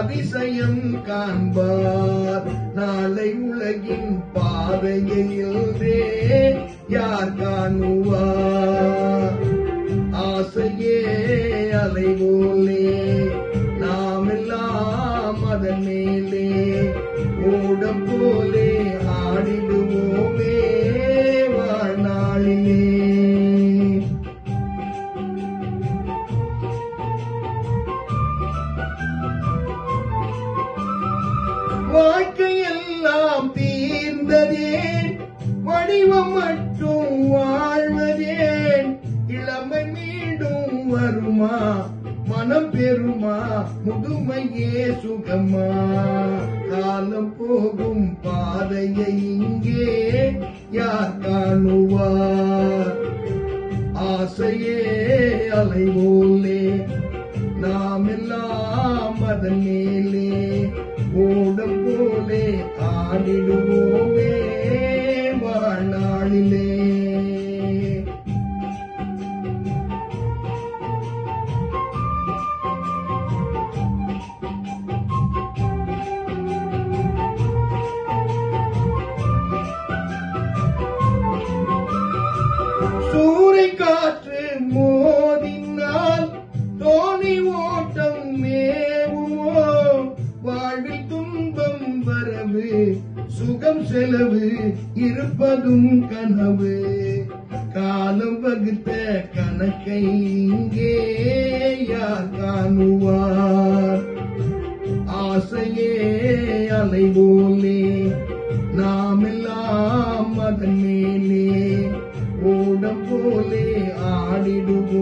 அதிசயம் காண்பார். நாளை உலகின் பாதையிலே யார் காணுவார்? ஆசையே அலைவோலே நாமெல்லாம் அதன் மேலே ஓடம் போலே ஆடிடுவோமே வாழ்நாளிலே. வாழ்க்கையெல்லாம் தீர்ந்ததேன், வடிவம் மட்டும் வாழ்வதேன். இளமை மீண்டும் வருமா, மனம் பெறுமா, முதுமையே சுகமா? காலம் போகும் பாதையை இங்கே யார் காணுவார்? ஆசையே அலைவோலே நாமெல்லாம் அதன் மேலே ஓடம் போலே ஆடிடுவோமே வாழ்நாளிலே. சூறை காற்று மோதினால் தோணி ஓட்டம் மேவுமோ? வாழ்வில் துன்பம் வரவு, சுகம் செலவு, இருப்பதும் கனவு. காலம் வகுத்த கணக்கை இங்கே யார் காணுவார்? ஆசையே அலைவோலே நாமெல்லாம் அதன் மேலே ஓடம் போலே ஆடிடுவோம்.